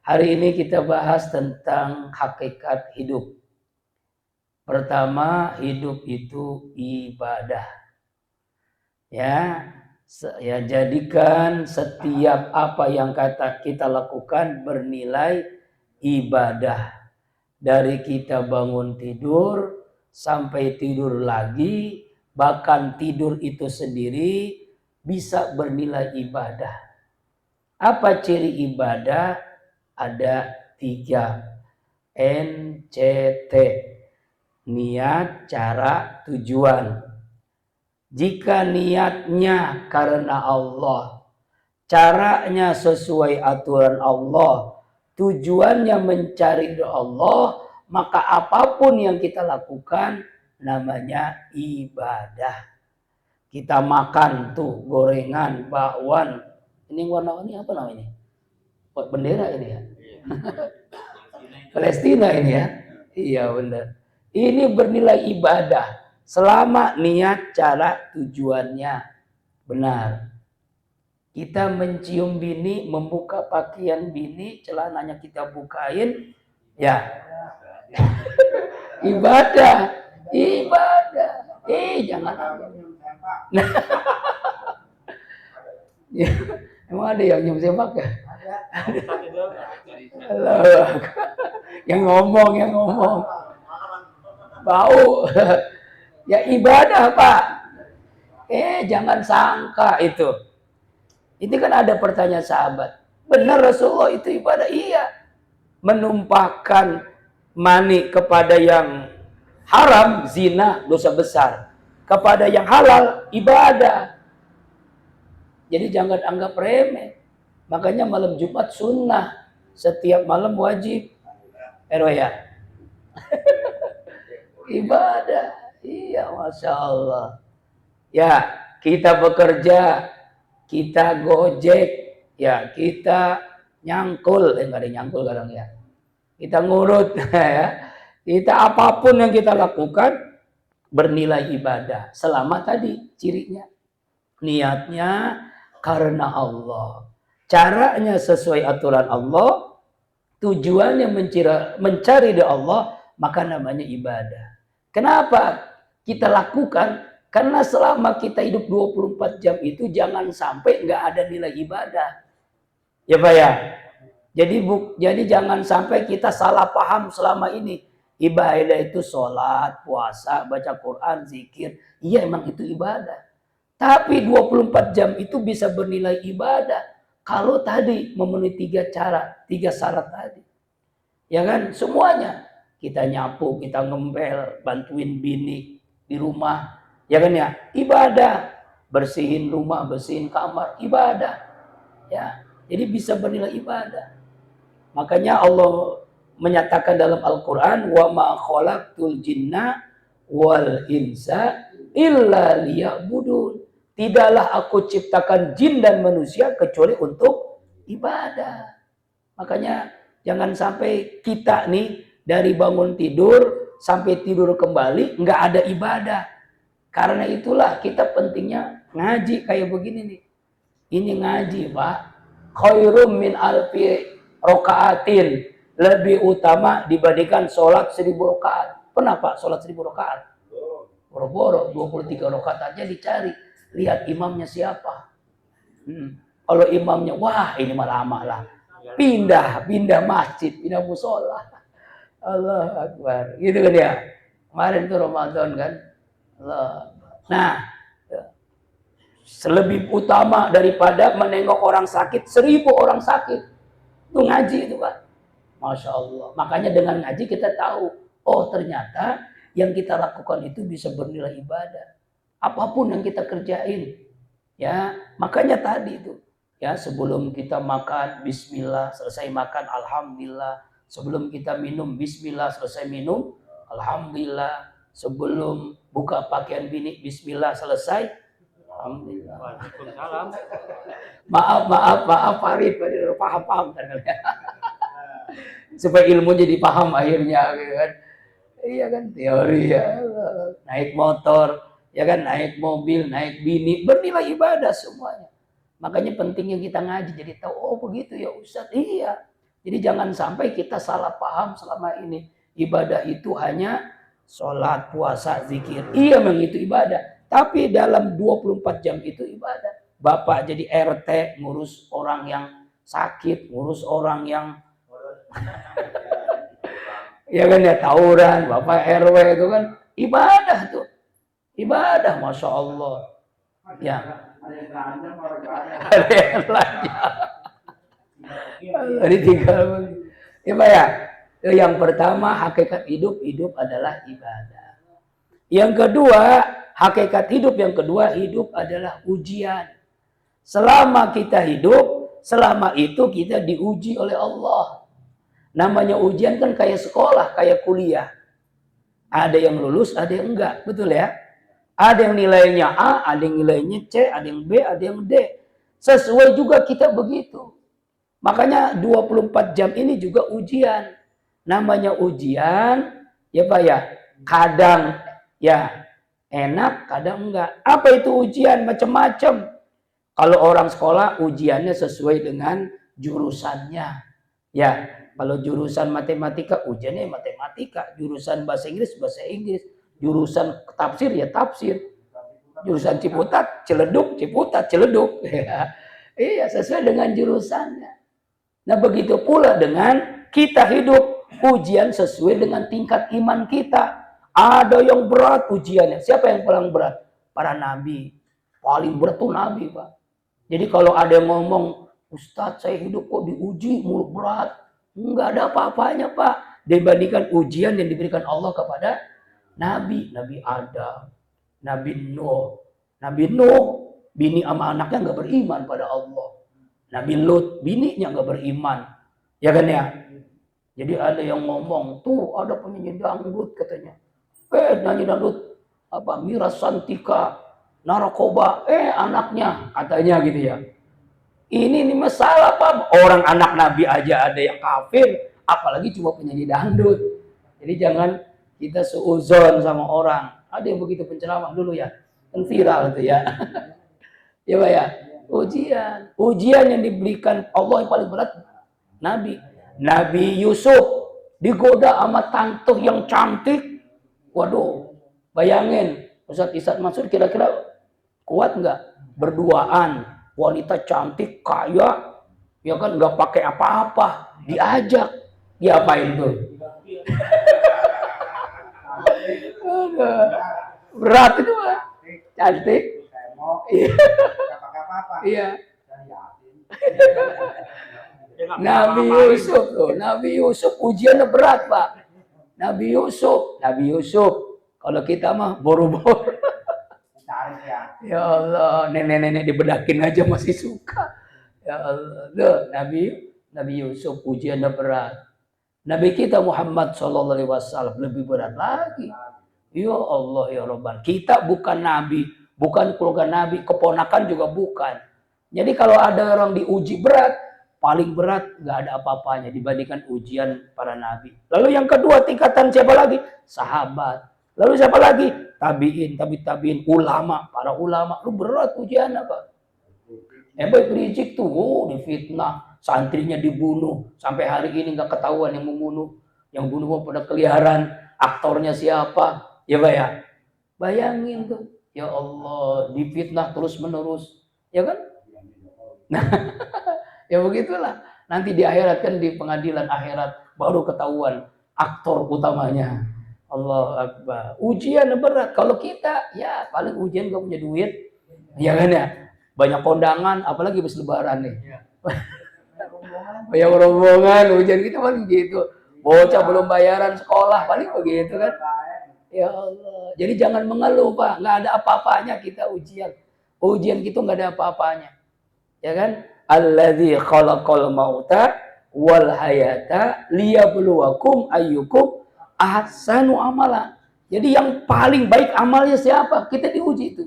Hari ini kita bahas tentang hakikat hidup. Pertama, hidup itu ibadah. Ya, jadikan setiap apa yang kita lakukan bernilai ibadah. Dari kita bangun tidur sampai tidur lagi, bahkan tidur itu sendiri bisa bernilai ibadah. Apa ciri ibadah? Ada 3. NCT. Niat, cara, tujuan. Jika niatnya karena Allah, caranya sesuai aturan Allah, tujuannya mencari Allah, maka apapun yang kita lakukan namanya ibadah. Kita makan tuh gorengan, bakwan. Ini warna-warni apa namanya? Bendera ini ya. Palestina ini ya. Iya benar. Ini bernilai ibadah selama niat, cara, tujuannya benar. Kita mencium bini, membuka pakaian bini, celananya kita bukain, ya. Ibadah. Jangan. Emang ada yang nyium sepak ya? Yang ngomong. Bau. Ya ibadah, Pak. Jangan sangka itu. Itu kan ada pertanyaan sahabat. Benar Rasulullah itu ibadah? Iya. Menumpahkan mani kepada yang haram, zina, dosa besar. Kepada yang halal, ibadah. Jadi jangan anggap remeh. Makanya malam Jumat sunnah. Setiap malam wajib. Ya. Ibadah. Iya, Masya Allah. Ya, kita bekerja. Kita gojek. Ya, kita nyangkul. Enggak ada nyangkul kadang ya. Kita ngurut. Ya. Kita apapun yang kita lakukan bernilai ibadah. Selama tadi cirinya. Niatnya karena Allah. Caranya sesuai aturan Allah. Tujuannya mencari di Allah. Maka namanya ibadah. Kenapa kita lakukan? Karena selama kita hidup 24 jam itu jangan sampai nggak ada nilai ibadah. Ya Pak ya? Jadi jangan sampai kita salah paham selama ini. Ibadah itu sholat, puasa, baca Quran, zikir. Iya emang itu ibadah. Tapi 24 jam itu bisa bernilai ibadah. Kalau tadi memenuhi 3 syarat tadi. Ya kan? Semuanya. Kita nyapu, kita ngempel, bantuin bini di rumah. Ya kan ya? Ibadah. Bersihin rumah, bersihin kamar. Ibadah. Ya. Jadi bisa bernilai ibadah. Makanya Allah menyatakan dalam Al-Quran, wa ma khalaqtul jinna wal insa illa liya'budun. Tidaklah aku ciptakan jin dan manusia kecuali untuk ibadah. Makanya jangan sampai kita nih dari bangun tidur sampai tidur kembali nggak ada ibadah. Karena itulah kita pentingnya ngaji kayak begini nih. Ini ngaji, Pak. Khairum min alfi rokaatin. Lebih utama dibandingkan sholat 1000 rakaat. Kenapa sholat 1000 rakaat? Boro-boro 23 rakaat aja dicari. Lihat imamnya siapa. Kalau imamnya, wah ini mah lama lah. Pindah masjid, pindah musola. Allah Akbar. Gitu kan ya. Kemarin tuh Ramadan kan. Allah. Nah, lebih utama daripada menengok orang sakit, 1000 orang sakit. Itu ngaji itu Pak. Masya Allah. Makanya dengan ngaji kita tahu, oh ternyata yang kita lakukan itu bisa bernilai ibadah. Apapun yang kita kerjain. Ya, makanya tadi itu. Ya, sebelum kita makan, bismillah, selesai makan, alhamdulillah. Sebelum kita minum, bismillah, selesai minum, alhamdulillah. Sebelum buka pakaian bini, bismillah, selesai, alhamdulillah. Waalaikumsalam. Maaf Farid, paham supaya ilmu jadi paham akhirnya, kan? Iya kan, teori ya. Naik motor, ya kan, naik mobil, naik bini, bernilai ibadah semuanya. Makanya pentingnya kita ngaji, jadi tahu, oh begitu ya Ustaz. Iya. Jadi jangan sampai kita salah paham selama ini. Ibadah itu hanya sholat, puasa, zikir. Iya memang itu ibadah. Tapi dalam 24 jam itu ibadah. Bapak jadi RT, ngurus orang yang sakit, ngurus orang yang ya kan ya tawuran, Bapak RW itu kan ibadah tuh. Ibadah, Masya Allah. Ya. Ada yang belanja. Jadi tinggal. Ya Pak ya. Yang pertama hakikat hidup adalah ibadah. Yang kedua, hakikat hidup adalah ujian. Selama kita hidup, selama itu kita diuji oleh Allah. Namanya ujian kan kayak sekolah, kayak kuliah. Ada yang lulus, ada yang enggak, betul ya? Ada yang nilainya A, ada yang nilainya C, ada yang B, ada yang D. Sesuai juga kita begitu. Makanya 24 jam ini juga ujian. Namanya ujian, ya Pak ya, kadang ya enak, kadang enggak. Apa itu ujian? Macam-macam. Kalau orang sekolah ujiannya sesuai dengan jurusannya. Ya, kalau jurusan matematika ujiannya matematika, jurusan bahasa Inggris, jurusan tafsir ya tafsir. Jurusan Ciputat, Ciledug, Ciputat, Ciledug. Iya, sesuai dengan jurusannya. Nah, begitu pula dengan kita hidup. Ujian sesuai dengan tingkat iman kita. Ada yang berat ujiannya. Siapa yang paling berat? Para nabi. Paling berat tuh nabi, Pak. Jadi kalau ada yang ngomong, Ustadz saya hidup kok diuji mulu berat. Enggak ada apa-apanya, Pak. Dibandingkan ujian yang diberikan Allah kepada nabi. Nabi Adam, Nabi Nuh. Nabi Nuh, bini sama anaknya nggak beriman pada Allah. Nabi Lut, bininya nggak beriman. Ya kan ya? Jadi ada yang ngomong, tuh ada penyanyi dangdut katanya. Nyanyi dangdut, apa, Mira Santika, narkoba, anaknya, katanya gitu ya. Ini masalah, Pak. Orang anak Nabi aja ada yang kafir, apalagi cuma penyanyi dangdut. Jadi jangan kita seuzon sama orang. Ada yang begitu penceramah dulu ya, kan viral itu ya. Ya Pak ya, ujian yang diberikan Allah yang paling berat Nabi. Nabi Yusuf digoda sama tante yang cantik. Waduh, bayangin Ustadz Isat Mansur kira-kira kuat nggak berduaan, wanita cantik, kaya, ya kan nggak pakai apa-apa, diajak, diapain tuh? Berat itu Pak, cantik. Iya. Nabi Yusuf ujiannya berat Pak. Nabi Yusuf. Kalau kita mah boro-boro. Ya Allah, nenek-nenek dibedakin aja masih suka. Ya Allah, loh, Nabi Yusuf ujiannya berat. Nabi kita Muhammad SAW lebih berat lagi. Ya Allah ya Rabban. Kita bukan nabi, bukan keluarga nabi, keponakan juga bukan. Jadi kalau ada orang diuji berat, paling berat nggak ada apa-apanya dibandingkan ujian para nabi. Lalu yang kedua tingkatan siapa lagi? Sahabat. Lalu siapa lagi? Tabiin, ulama, para ulama. Lu berat ujian apa? Baik Rizik tuh difitnah, santrinya dibunuh, sampai hari ini nggak ketahuan yang membunuh. Yang bunuh pada keliaran, aktornya siapa? Ya Pak ya. Bayangin tuh, ya Allah, difitnah terus menerus, ya kan? Nah, ya begitulah. Nanti di akhirat kan, di pengadilan akhirat baru ketahuan aktor utamanya. Allah Akbar. Ujian berat. Kalau kita ya paling ujian gak punya duit, ya kan ya. Banyak kondangan, apalagi habis lebaran nih. Banyak rombongan, ujian kita paling gitu. Bocah belum bayaran sekolah, paling begitu kan. Ya Allah. Jadi jangan mengeluh Pak, nggak ada apa-apanya kita ujian. Ujian gitu nggak ada apa-apanya. Ya kan? Alladzi khalaqal mauta wal hayata liyabluwakum ayyukum ahsanu amala. Jadi yang paling baik amalnya siapa? Kita diuji itu.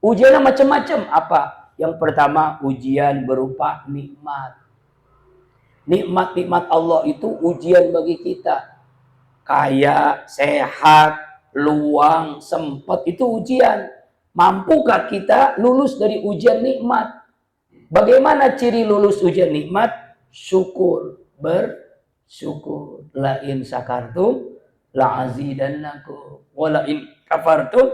Ujiannya macam-macam. Apa? Yang pertama ujian berupa nikmat. Nikmat-nikmat Allah itu ujian bagi kita. Kaya, sehat, luang, sempat, itu ujian. Mampukah kita lulus dari ujian nikmat? Bagaimana ciri lulus ujian nikmat? Syukur. bersyukur. La in syakartum la azidannakum wa la in kafartum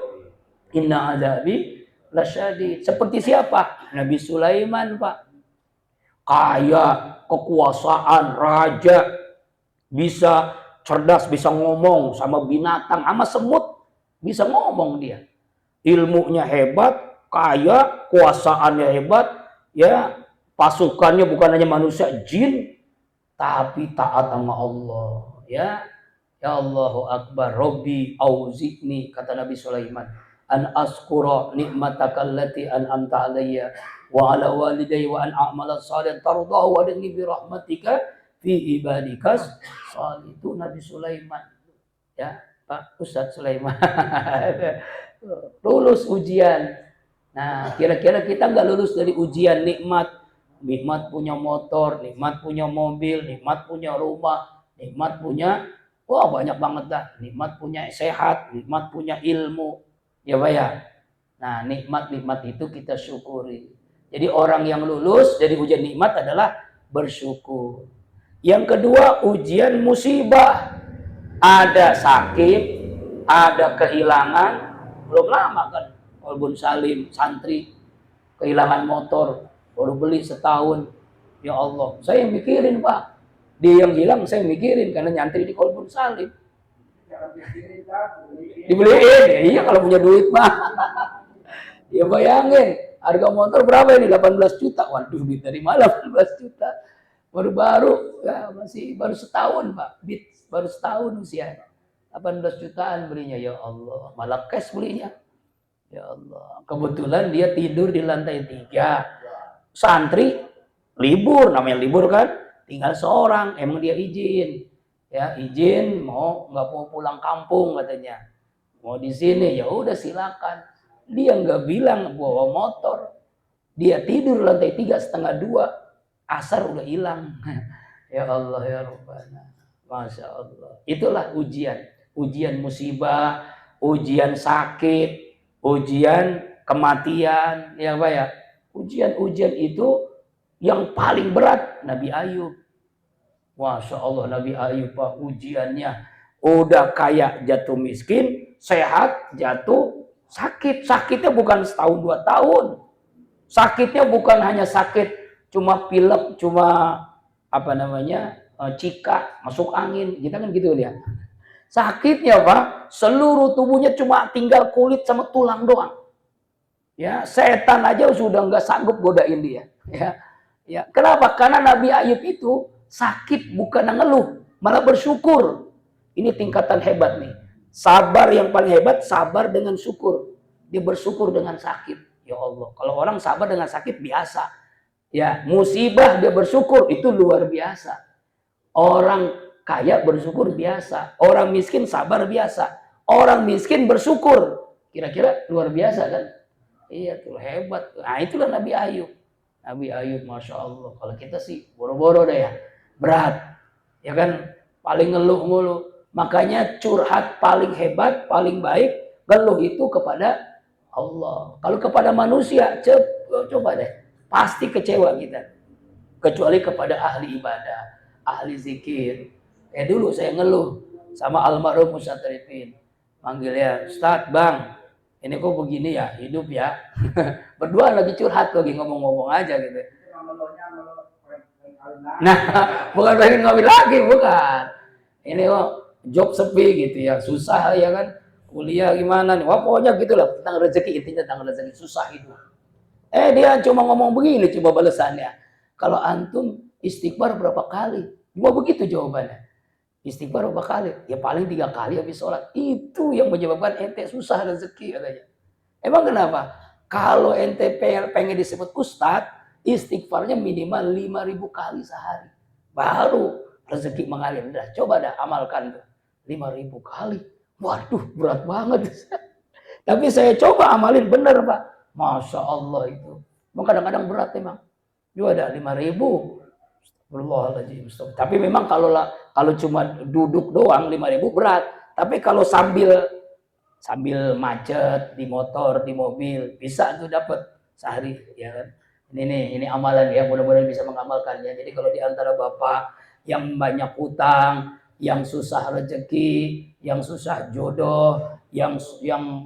inna azabi lasyadid. Seperti siapa? Nabi Sulaiman, Pak. Kaya, kekuasaan, raja, bisa cerdas, bisa ngomong sama binatang, sama semut, bisa ngomong dia. Ilmunya hebat, kaya, kuasaannya hebat, ya, pasukannya bukan hanya manusia, jin, tapi taat sama Allah, ya. Ya Allahu Akbar, Robbi auzi'ni, kata Nabi Sulaiman, an askura nikmataka allati an'amta alayya wa ala walidayya wa an a'mala shalihan tardahu wa adni bi rahmatika fi ibadikas salih. Itu Nabi Sulaiman, ya Pak Ustadz Sulaiman. Lulus ujian. Nah, kira-kira kita nggak lulus dari ujian nikmat punya motor, nikmat punya mobil, nikmat punya rumah, nikmat punya, wah banyak banget dah. Nikmat punya sehat, nikmat punya ilmu, ya Pak ya. Nah, nikmat-nikmat itu kita syukuri. Jadi orang yang lulus dari ujian nikmat adalah bersyukur. Yang kedua, ujian musibah. Ada sakit, ada kehilangan. Belum lama kan, Kolbun Salim, santri, kehilangan motor, baru beli setahun. Ya Allah, saya mikirin Pak. Dia yang hilang, saya mikirin karena nyantri di Kolbun Salim. Dibeliin, ya iya kalau punya duit Pak. Ya bayangin, harga motor berapa ini? 18 juta. Waduh, duit dari mana 18 juta? Baru-baru, ya masih baru setahun Pak. Baru setahun usia. 18 jutaan belinya, ya Allah. Malah cash belinya. Ya Allah. Kebetulan dia tidur di lantai 3. Santri libur, namanya libur kan? Tinggal seorang, emang dia izin. Ya, izin nggak mau pulang kampung katanya. Mau di sini, ya udah silakan. Dia nggak bilang bawa motor. Dia tidur lantai 3 setengah 2. Asar udah hilang. Ya Allah ya Rabbana. Masya Allah. Itulah ujian. Ujian musibah, ujian sakit, ujian kematian, ya Pak ya. Ujian-ujian itu yang paling berat Nabi Ayub. Masya Allah, Nabi Ayub Pak, ujiannya udah kayak jatuh miskin, sehat, jatuh sakit. Sakitnya bukan setahun 2 tahun. Sakitnya bukan hanya sakit cuma pilek, cuma apa namanya, cika, masuk angin, kita kan gitu ya. Sakitnya Pak, seluruh tubuhnya cuma tinggal kulit sama tulang doang. Ya, setan aja sudah nggak sanggup godain dia. Ya, kenapa? Karena Nabi Ayub itu sakit bukan ngeluh, malah bersyukur. Ini tingkatan hebat nih. Sabar yang paling hebat, sabar dengan syukur. Dia bersyukur dengan sakit. Ya Allah, kalau orang sabar dengan sakit biasa. Ya, musibah dia bersyukur, itu luar biasa. Orang kaya bersyukur biasa, orang miskin sabar biasa, orang miskin bersyukur, kira-kira luar biasa kan? Iya tuh hebat. Nah itulah Nabi Ayub. Nabi Ayub, masya Allah. Kalau kita sih boro-boro deh ya, berat, ya kan? Paling ngeluh mulu. Makanya curhat paling hebat, paling baik, ngeluh itu kepada Allah. Kalau kepada manusia, coba deh, pasti kecewa kita. Kecuali kepada ahli ibadah, ahli zikir. Dulu saya ngeluh sama almarhum Ustadz Arifin. Manggilnya, Ustadz Bang, ini kok begini ya, hidup ya. Berdua lagi curhat, lagi ngomong-ngomong aja gitu. Nah, bukan pengen ngopi lagi, bukan. Ini kok job sepi gitu ya, susah ya kan. Kuliah gimana nih, wah pokoknya gitulah, tentang rezeki, intinya tentang rezeki, susah itu. Dia cuma ngomong begini, coba balasannya. Kalau antum istighfar berapa kali? Cuma begitu jawabannya. Istighfar berapa kali? Ya paling 3 kali habis sholat. Itu yang menyebabkan ente susah rezeki katanya. Emang kenapa? Kalau ente pengen disebut ustadz, istighfarnya minimal 5.000 kali sehari. Baru rezeki mengalir. Dah, coba dah amalkan tuh. 5.000 kali. Waduh, berat banget. Tapi saya coba amalin bener Pak. Masya Allah itu. Kadang-kadang berat emang. Juga ada 5.000. Tapi memang kalau cuma duduk doang 5.000 berat. Tapi kalau sambil macet di motor, di mobil, bisa tuh dapat sehari, ya kan. Ini amalan ya, mudah-mudahan bisa mengamalkannya. Jadi kalau di antara Bapak yang banyak utang, yang susah rezeki, yang susah jodoh, yang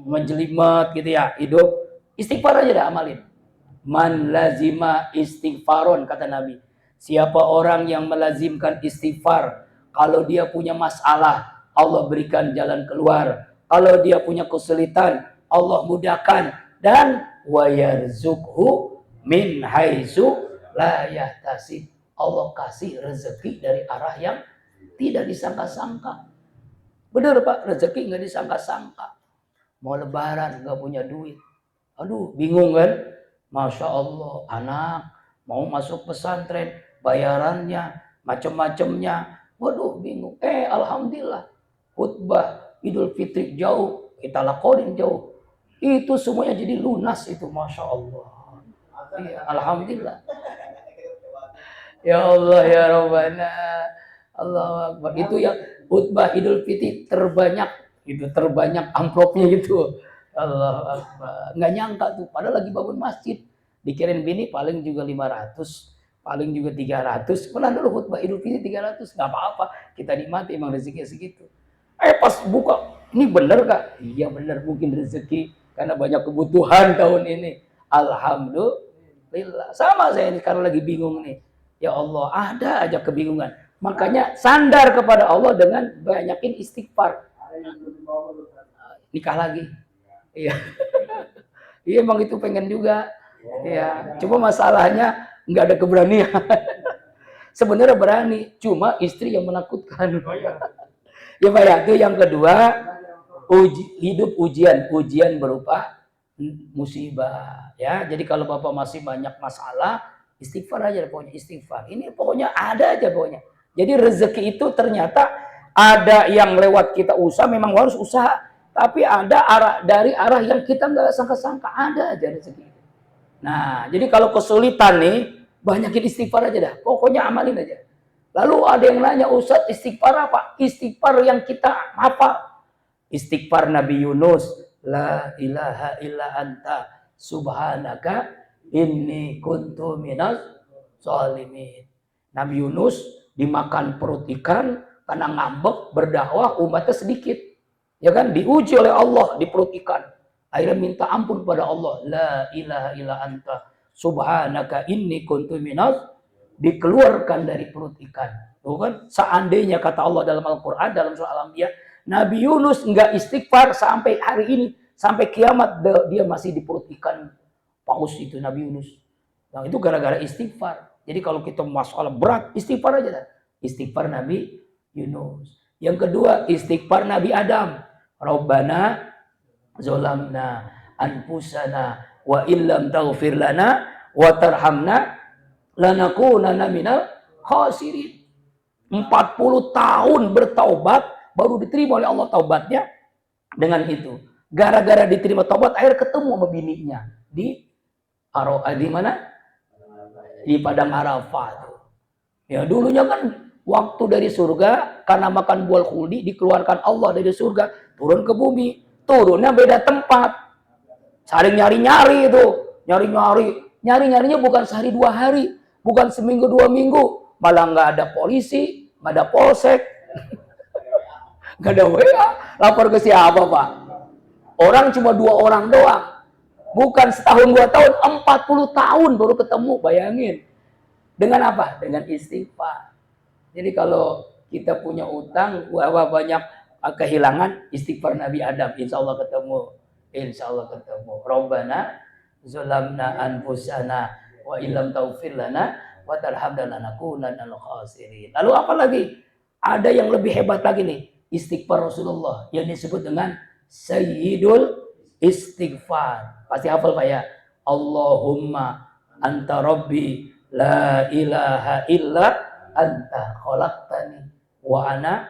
menjelimet gitu ya, hidup istighfar aja dah amalin. Man lazima istighfaron, kata Nabi. Siapa orang yang melazimkan istighfar, kalau dia punya masalah, Allah berikan jalan keluar. Kalau dia punya kesulitan, Allah mudahkan. Dan wayarzukhu min haitsu la yahtasib. Allah kasih rezeki dari arah yang tidak disangka-sangka. Benar Pak, rezeki nggak disangka-sangka. Mau lebaran nggak punya duit. Aduh, bingung kan? Masya Allah, anak mau masuk pesantren, bayarannya, macam-macamnya. Waduh, bingung. Alhamdulillah, khutbah Idul Fitri jauh, kita lakonin jauh. Itu semuanya jadi lunas itu, Masya Allah. Ya, Alhamdulillah. Ya Allah, ya Rabbana. Allah Akbar. Itu yang khutbah Idul Fitri terbanyak. Itu terbanyak amplopnya gitu. Allah Akbar. Nggak nyangka tuh, padahal lagi bangun masjid. Dikirain bini paling juga 500, paling juga 300. Pernah dulu khutbah Idul Fitri 300, nggak apa-apa. Kita nikmati, emang rezekinya segitu. Pas buka, ini bener Kak? Iya bener, mungkin rezeki. Karena banyak kebutuhan tahun ini. Alhamdulillah. Sama saya ini sekarang lagi bingung nih. Ya Allah, ada aja kebingungan. Makanya sandar kepada Allah dengan banyakin istighfar. Nikah lagi. Iya. Iya emang itu pengen juga. Ya, cuma masalahnya nggak ada keberanian. Sebenarnya berani, cuma istri yang menakutkan. Ya Pak ya, itu yang kedua, hidup ujian berupa musibah. Ya, jadi kalau Bapak masih banyak masalah, istighfar aja pokoknya, istighfar. Ini pokoknya ada aja pokoknya. Jadi rezeki itu ternyata ada yang lewat kita usaha, memang harus usaha. Tapi ada dari arah yang kita nggak sangka-sangka, ada aja rezeki. Nah, jadi kalau kesulitan nih, banyakin istighfar aja dah. Pokoknya amalin aja. Lalu ada yang nanya, Ustadz istighfar apa? Istighfar yang kita apa? Istighfar Nabi Yunus. La ilaha illa anta subhanaka inni kuntu minaz zalimin. Nabi Yunus dimakan perut ikan karena ngambek berdakwah umatnya sedikit. Ya kan, diuji oleh Allah di perut ikan. Akhirnya minta ampun kepada Allah. La ilaha illa anta subhanaka inni kuntu minaz, dikeluarkan dari perut ikan. Tuh kan, seandainya kata Allah dalam Al-Quran, dalam surah Al-Anbiya, Nabi Yunus nggak istighfar sampai hari ini, sampai kiamat dia masih di perut ikan paus itu Nabi Yunus. Nah, itu gara-gara istighfar. Jadi kalau kita masalah berat, istighfar aja dah. Istighfar Nabi Yunus. Yang kedua, istighfar Nabi Adam. Rabbana zolamna anfusana wa illam taghfir lana wa tarhamna lanakunanna minal khasirin. 40 tahun bertaubat baru diterima oleh Allah taubatnya. Dengan itu, gara-gara diterima taubat, akhirnya ketemu sama bininya di mana? Di padang Arafah. Ya dulunya kan waktu dari surga karena makan buah khuldi dikeluarkan Allah dari surga turun ke bumi. Turunnya beda tempat. Saling nyari-nyari itu. Nyari-nyarinya bukan sehari 2 hari. Bukan seminggu 2 minggu. Malah nggak ada polisi, nggak ada polsek. Nggak ada WA. Lapor ke siapa Pak? Orang cuma 2 orang doang. Bukan setahun 2 tahun, 40 tahun baru ketemu. Bayangin. Dengan apa? Dengan istighfar. Jadi kalau kita punya utang, banyak kehilangan, istighfar Nabi Adam, insya Allah ketemu. Insya Allah ketemu. Rabbana zolamna anfusana wa illam taghfir lana wa tarhamna lanakunanna minal khasirin. Lalu apa lagi? Ada yang lebih hebat lagi nih, istighfar Rasulullah yang disebut dengan Sayyidul Istighfar. Pasti hafal Pak ya. Allahumma anta rabbi la ilaha illa anta khalaqtani wa ana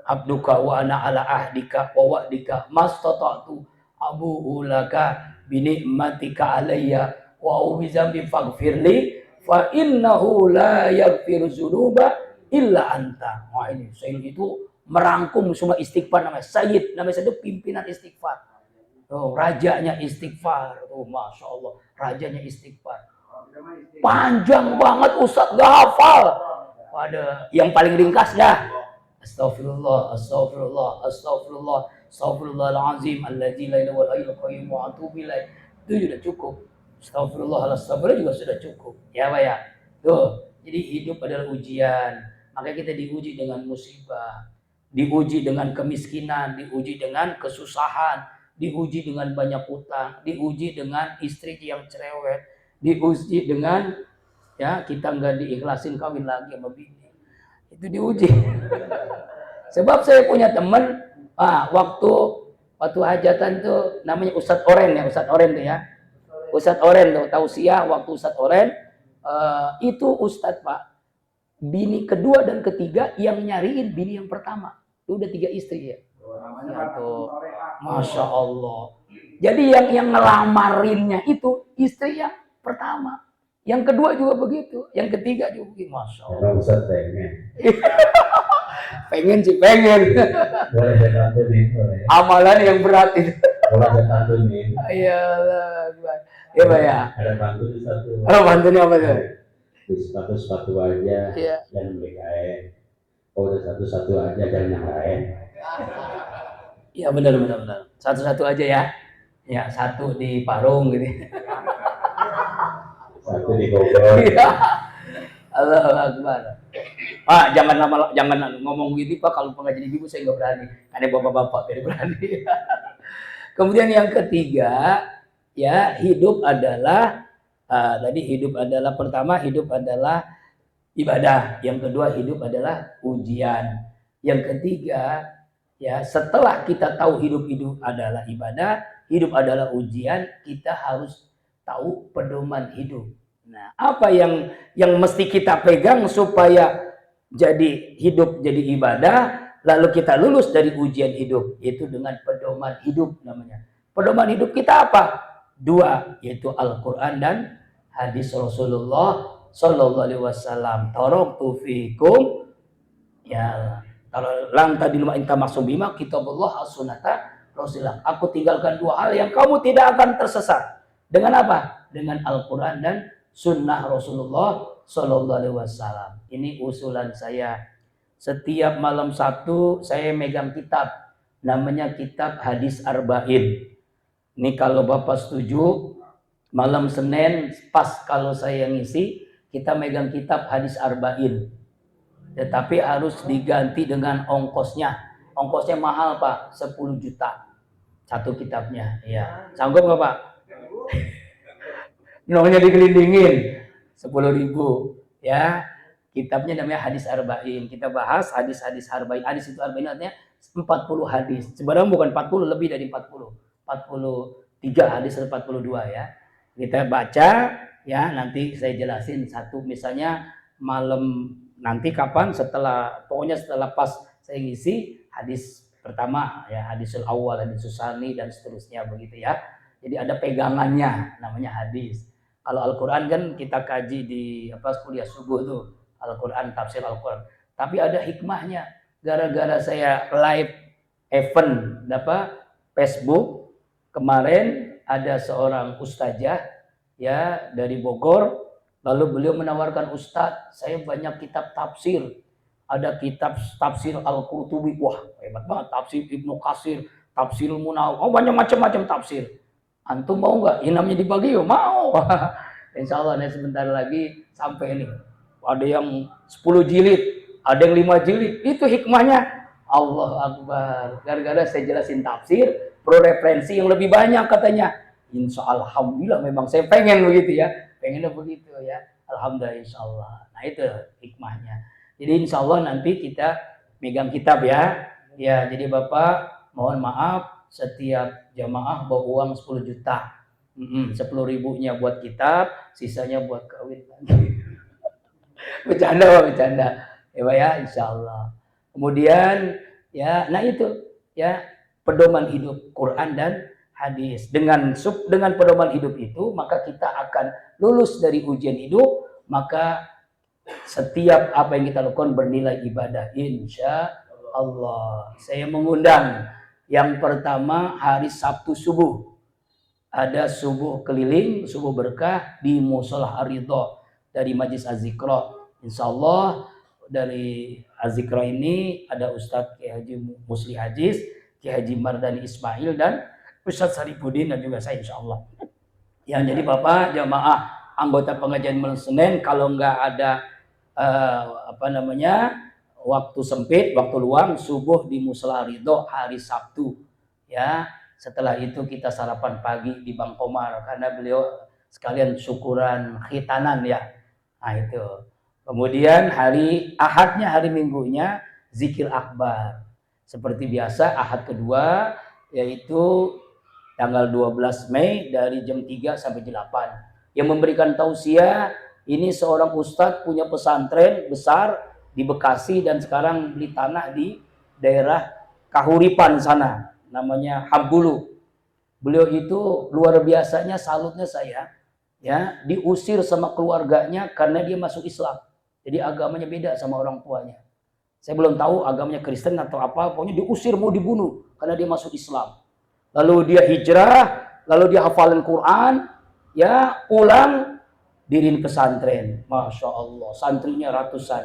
abduka wa ana ala ahdika wa wa'dika mastata'tu abu'u laka bi ni'matika alayya wa ubizambi faghfirli fa innahu la yaghfiru dzunuba illa anta. Wah ini Sayyid itu merangkum semua istighfar, namanya Sayyid, namanya itu pimpinan istighfar. Oh, rajanya istighfar. Oh, Masya Allah, rajanya istighfar. Panjang banget Ustaz, gak hafal. Waduh, yang paling ringkas dah. Astagfirullah, astagfirullah, astagfirullah, astagfirullahalazim, alladzi la ilaha illa qayyum wa atubu ilaih. Itu sudah cukup. Astagfirullah, astagfirullah juga sudah cukup. Ya, Pak ya. Tuh, jadi hidup adalah ujian. Makanya kita diuji dengan musibah, diuji dengan kemiskinan, diuji dengan kesusahan, diuji dengan banyak utang, diuji dengan istri yang cerewet, diuji dengan ya kita nggak diikhlasin kawin lagi sama bini. Itu diuji. Sebab saya punya teman, waktu hajatan tuh namanya Ustadz Oren ya, Ustadz Oren tuh ya. Ustadz Oren tuh, tausiah waktu Ustadz Oren, itu Ustadz Pak, bini kedua dan ketiga yang nyariin bini yang pertama. Itu udah 3 istri ya. Ya tuh, Masya Allah. Jadi yang ngelamarinnya itu istri yang pertama. Yang kedua juga begitu, yang ketiga juga begitu. Masya Allah. Ustadz pengen. Pengen sih, pengen. Boleh saya tantunin, boleh. Amalan yang berat itu. Boleh saya tantunin. Iyalah, ya Pak ya. Ada pantun satu. Oh, pantunnya apa tuh? Di sepatu aja, Iya. jangan beli kain. Oh, udah satu aja, jangan yang lain. Iya benar. Satu-satu aja ya. Ya, satu di Parung gitu. Satu di Bogor. Iya. Allahu Akbar. Pak, jangan ngomong gitu Pak, kalau pengajian ibu saya nggak berani. Ada bapak-bapak biar berani. Kemudian yang ketiga, ya hidup adalah pertama hidup adalah ibadah, yang kedua hidup adalah ujian, yang ketiga ya setelah kita tahu hidup adalah ibadah, hidup adalah ujian, kita harus tahu pedoman hidup. Nah, apa yang mesti kita pegang supaya jadi hidup jadi ibadah, lalu kita lulus dari ujian hidup, yaitu dengan pedoman hidup namanya. Pedoman hidup kita apa? 2, yaitu Al-Quran dan hadis Rasulullah Sallallahu Alaihi Wasallam. Taraktu fikum ya kalau lang tadi luma inta maksum bima kitabullah as-sunnata Rasulullah. Aku tinggalkan 2 hal yang kamu tidak akan tersesat. Dengan apa? Dengan Al-Quran dan sunnah Rasulullah Sallallahu Alaihi Wasallam. Ini usulan saya. Setiap malam Sabtu saya megang kitab, namanya kitab Hadis Arba'in. Ini kalau Bapak setuju, malam Senin pas kalau saya ngisi, kita megang kitab Hadis Arba'in. Tetapi harus diganti dengan ongkosnya. Ongkosnya mahal Pak, 10 juta satu kitabnya. Ya, sanggup nggak Pak? Nolnya digelindingin 10.000 ya. Kitabnya namanya Hadis Arba'in. Kita bahas hadis-hadis Arba'in. Hadis itu Arba'in artinya 40 hadis. Sebenarnya bukan 40, lebih dari 40. 43 hadis atau 42 ya. Kita baca ya, nanti saya jelasin satu, misalnya malam nanti kapan, pokoknya setelah pas saya ngisi hadis pertama ya, hadisul awal, hadisul sani dan seterusnya begitu ya. Jadi ada pegangannya namanya hadis. Kalau Al-Quran kan kita kaji di kuliah subuh tuh, Al-Quran, tafsir Al-Quran. Tapi ada hikmahnya. Gara-gara saya live event Facebook kemarin, ada seorang ustazah ya dari Bogor, lalu beliau menawarkan, Ustadz, saya banyak kitab tafsir. Ada kitab tafsir Al-Qurtubi, wah hebat banget, tafsir Ibnu Katsir, tafsir Munawwir, banyak macam-macam tafsir. Antum mau nggak? Namanya dibagi yuk, mau. Insya Allah nih sebentar lagi sampai ini. Ada yang 10 jilid, ada yang 5 jilid. Itu hikmahnya. Allah Akbar. Gara-gara saya jelasin tafsir, pro referensi yang lebih banyak katanya. Insya Allah, alhamdulillah memang saya pengen begitu ya. Pengennya begitu ya. Alhamdulillah insya Allah. Nah itu hikmahnya. Jadi insya Allah nanti kita megang kitab ya. Ya, jadi Bapak mohon maaf, setiap jamaah bawa uang 10 juta. 10.000-nya buat kitab, sisanya buat kawin. Bercanda. Ya Pak ya, insya Allah. Kemudian ya, nah itu ya pedoman hidup Quran dan hadis. Dengan pedoman hidup itu, maka kita akan lulus dari ujian hidup, maka setiap apa yang kita lakukan bernilai ibadah insya Allah. Saya mengundang yang pertama hari Sabtu subuh. Ada subuh keliling, subuh berkah di Musola Ar-Ridha dari Majlis Az-Zikra. Insya Allah dari Azikra ini ada Ustadz Kiai Haji Musli Hajiz, Kiai Haji Mardani Ismail, dan Ustadz Saripudin, dan juga saya insya Allah. Ya, jadi Bapak jamaah anggota pengajian malam Senin, kalau nggak ada waktu sempit, waktu luang, subuh di Musala Ridho hari Sabtu. Ya, setelah itu kita sarapan pagi di Bang Komar, karena beliau sekalian syukuran khitanan ya. Nah itu. Kemudian hari Ahadnya, hari Minggunya zikir akbar. Seperti biasa Ahad kedua yaitu tanggal 12 Mei dari jam 3 sampai 8. Yang memberikan tausiah ini seorang ustadz punya pesantren besar di Bekasi dan sekarang beli tanah di daerah Kahuripan sana, namanya Habulu. Beliau itu luar biasanya, salutnya saya, ya, diusir sama keluarganya karena dia masuk Islam. Jadi agamanya beda sama orang tuanya. Saya belum tahu agamanya Kristen atau apa, pokoknya diusir, mau dibunuh karena dia masuk Islam. Lalu dia hijrah, lalu dia hafalin Quran, ya, pulang diriin pesantren. Masya Allah, santrinya ratusan.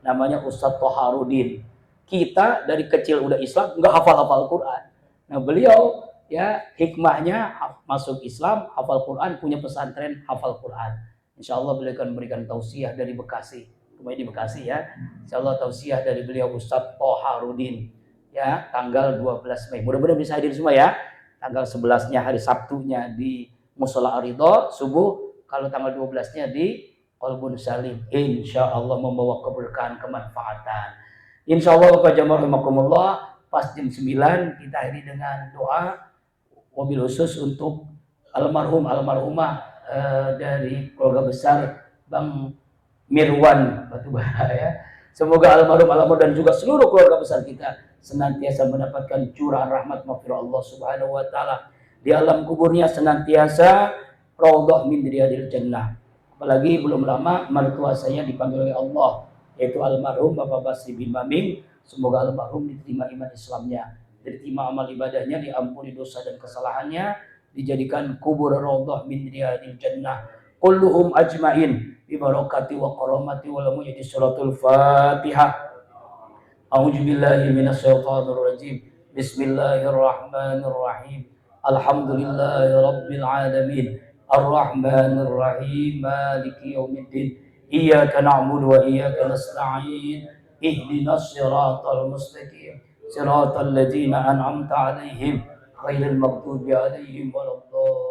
Namanya Ustadz Toharudin. Kita dari kecil udah Islam, nggak hafal-hafal Quran. Nah beliau, ya, hikmahnya masuk Islam, hafal Quran, punya pesantren hafal Quran. Insya Allah beliau akan memberikan tausiah dari Bekasi. Kembali di Bekasi ya. Insya Allah tausiah dari beliau Ustadz Toharudin. Ya, tanggal 12 Mei. Mudah-mudahan bisa hadir semua ya. Tanggal 11-nya hari Sabtunya di Mushola Ridho subuh. Kalau tanggal 12-nya di Qalbun Salim. Insya Allah membawa keberkahan, kemanfaatan. Insya Allah Bapak jamaah rahimakumullah, pas jam 9 kita akhiri dengan doa wabil khusus untuk almarhumah dari keluarga besar Bang Mirwan Batubara ya. Semoga almarhum dan juga seluruh keluarga besar kita senantiasa mendapatkan curahan rahmat maghfirah Allah Subhanahu wa taala. Di alam kuburnya senantiasa raudhah min riyadil jannah. Apalagi belum lama mertua saya dipanggil oleh Allah, yaitu almarhum Bapak Basri bin Maming. Semoga almarhum diterima iman Islamnya, diterima amal ibadahnya, diampuni dosa dan kesalahannya, dijadikan kubur raudhah min riyadil jannah kulluhum ajmain bi barakati wa karamati wa lamu yati suratul Fatihah. A'udzu billahi minasyaitonir rajim. Bismillahirrahmanirrahim. Alhamdulillahi rabbil alamin. Arrahmanir rahim. Maliki yaumiddin. Iyyaka na'budu wa iyyaka nasta'in. Ihdinas siratal mustaqim. Siratal ladzina an'amta 'alaihim ghairil maghdubi 'alaihim waladdallin.